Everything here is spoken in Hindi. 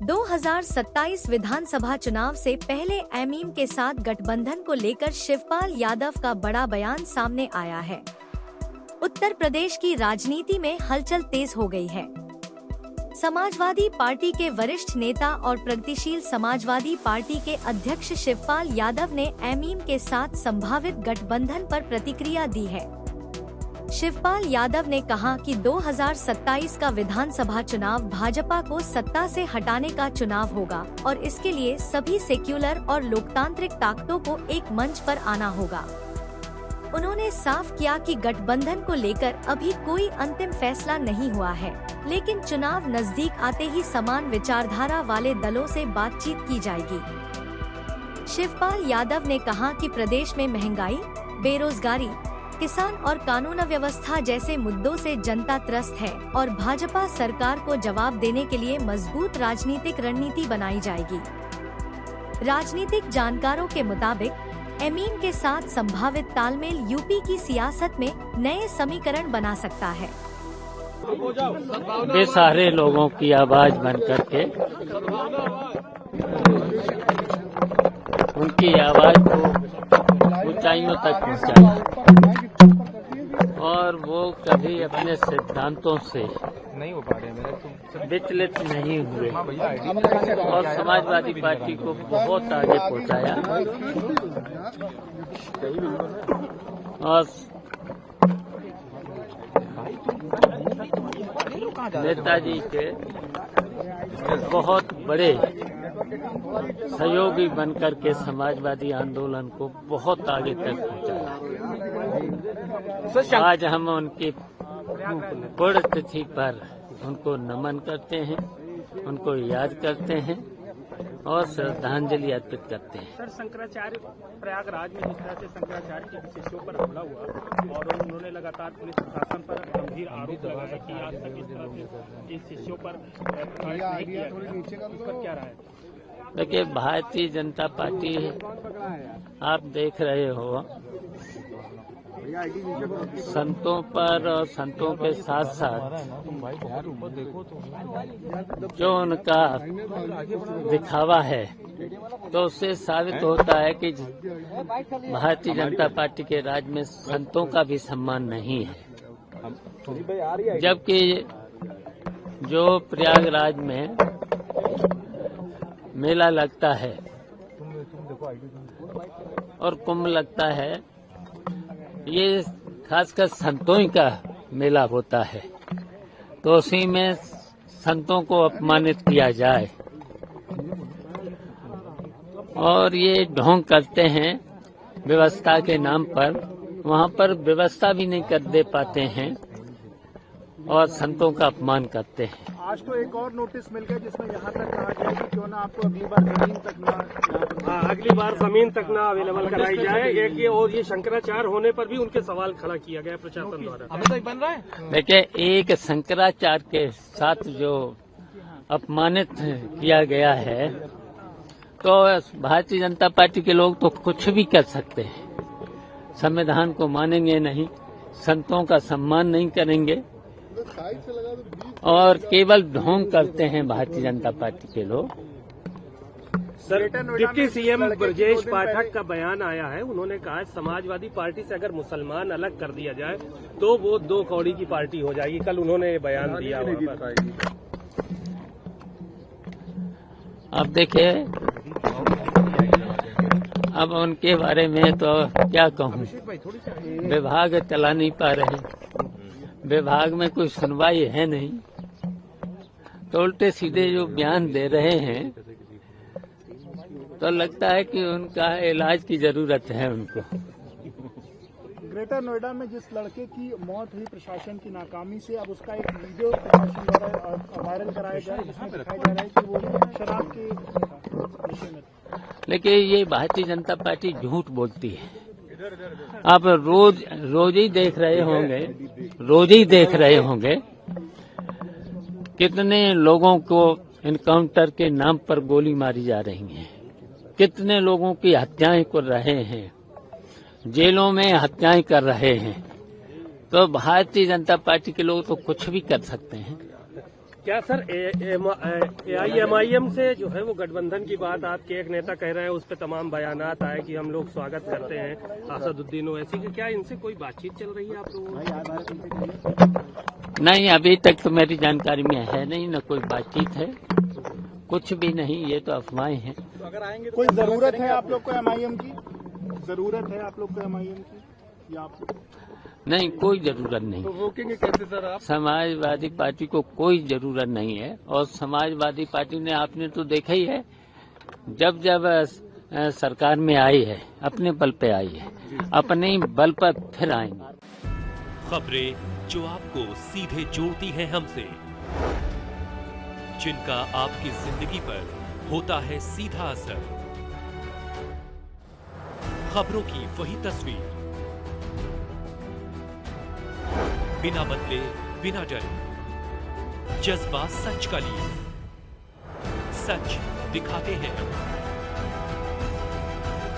2027 विधानसभा चुनाव से पहले एमईएम के साथ गठबंधन को लेकर शिवपाल यादव का बड़ा बयान सामने आया है। उत्तर प्रदेश की राजनीति में हलचल तेज हो गई है। समाजवादी पार्टी के वरिष्ठ नेता और प्रगतिशील समाजवादी पार्टी के अध्यक्ष शिवपाल यादव ने एमईएम के साथ संभावित गठबंधन पर प्रतिक्रिया दी है। शिवपाल यादव ने कहा कि 2027 का विधानसभा चुनाव भाजपा को सत्ता से हटाने का चुनाव होगा और इसके लिए सभी सेक्युलर और लोकतांत्रिक ताकतों को एक मंच पर आना होगा। उन्होंने साफ किया कि गठबंधन को लेकर अभी कोई अंतिम फैसला नहीं हुआ है, लेकिन चुनाव नजदीक आते ही समान विचारधारा वाले दलों से बातचीत की जाएगी। शिवपाल यादव ने कहा कि प्रदेश में महंगाई, बेरोजगारी, किसान और कानून व्यवस्था जैसे मुद्दों से जनता त्रस्त है और भाजपा सरकार को जवाब देने के लिए मजबूत राजनीतिक रणनीति बनाई जाएगी। राजनीतिक जानकारों के मुताबिक एमईएम के साथ संभावित तालमेल यूपी की सियासत में नए समीकरण बना सकता है। बेसहारे लोगों की आवाज बन करके उनकी आवाज को ऊंचाइयों तक पहुंचाई और वो कभी अपने सिद्धांतों से नहीं हो पा रहे, विचलित नहीं हुए और समाजवादी पार्टी को बहुत आगे पहुंचाया और नेताजी के बहुत बड़े सहयोगी बनकर के समाजवादी आंदोलन को बहुत आगे तक पहुंचाया। आज हम उनकी पुण्यतिथि पर उनको नमन करते हैं, उनको याद करते हैं और श्रद्धांजलि अर्पित करते हैं। सर, शंकराचार्य प्रयागराज में जिस तरह से शंकराचार्य के शिष्यों पर हमला हुआ और उन्होंने लगातार पुलिस प्रशासन पर गंभीर आरोप लगाया कि आज तक इस तरह से इस शिष्यों पर नहीं किया गया, इस पर क्या राय है? देखिए, भारतीय जनता पार्टी आप देख रहे हो संतों पर और संतों के साथ साथ जो उनका दिखावा है तो उससे साबित होता है कि भारतीय जनता पार्टी के राज में संतों का भी सम्मान नहीं है। जबकि जो प्रयागराज में मेला लगता है और कुंभ लगता है, ये खासकर संतों ही का मेला होता है, तो उसी में संतों को अपमानित किया जाए और ये ढोंग करते हैं व्यवस्था के नाम पर, वहाँ पर व्यवस्था भी नहीं कर दे पाते हैं और संतों का अपमान करते हैं। आज तो एक और नोटिस मिल गया जिसमें यहाँ तक कहा गया कि क्यों ना आपको अगली बार जमीन तक ना अवेलेबल कराई जाए। एक ये और ये शंकराचार्य होने पर भी उनके सवाल खड़ा किया गया प्रशासन द्वारा। अभी तक बन रहा है। देखिए, एक शंकराचार्य के साथ जो अपमानित किया गया है तो भारतीय जनता पार्टी के लोग तो कुछ भी कर सकते हैं, संविधान को मानेंगे नहीं, संतों का सम्मान नहीं करेंगे और केवल ढोंग करते हैं भारतीय जनता पार्टी के लोग। Sir, deputy CM Brajesh Pathak का बयान आया है, उन्होंने कहा समाजवादी पार्टी से अगर मुसलमान अलग कर दिया जाए तो वो दो कौड़ी की पार्टी हो जाएगी। कल उन्होंने ये बयान दिया। अब देखिए, अब उनके बारे में तो क्या कहूँ, विभाग चला नहीं पा रहे, विभाग में कोई सुनवाई है नहीं, तो उल्टे सीधे जो बयान दे रहे हैं तो लगता है कि उनका इलाज की जरूरत है उनको। ग्रेटर नोएडा में जिस लड़के की मौत हुई प्रशासन की नाकामी से, अब उसका एक वीडियो प्रशासन द्वारा वायरल कराया गया है जिसमें दिखाया जा रहा है कि वो शराब के विषय में। लेकिन ये भारतीय जनता पार्टी झूठ बोलती है। आप रोज ही देख रहे होंगे कितने लोगों को एनकाउंटर के नाम पर गोली मारी जा रही है, कितने लोगों की हत्याएं कर रहे हैं, जेलों में हत्याएं कर रहे हैं। तो भारतीय जनता पार्टी के लोग तो कुछ भी कर सकते हैं। क्या सर AIMIM से जो है वो गठबंधन की बात आपके एक नेता कह रहे हैं, उस पर तमाम बयानात आए कि हम लोग स्वागत करते हैं असदुद्दीन ओवैसी की, क्या इनसे कोई बातचीत चल रही है आप लोगों की? नहीं, अभी तक तो मेरी जानकारी में है नहीं, न कोई बातचीत है, कुछ भी नहीं, ये तो अफवाहें हैं। तो अगर आएंगे तो कोई जरूरत है आप लोग को MIM की? जरूरत है आप लोग को MIM की या आप? नहीं, कोई जरूरत नहीं। तो रोकेंगे कैसे सर आप? समाजवादी पार्टी को कोई जरूरत नहीं है, और समाजवादी पार्टी ने, आपने तो देखा ही है, जब सरकार में आई है अपने बल पे आई है, अपने बल पर फिर आएंगे। खबरें जो आपको सीधे जोड़ती हैं हमसे, जिनका आपकी जिंदगी पर होता है सीधा असर, खबरों की वही तस्वीर, बिना बदले बिना डरे, जज्बा सच का लिए, सच दिखाते हैं।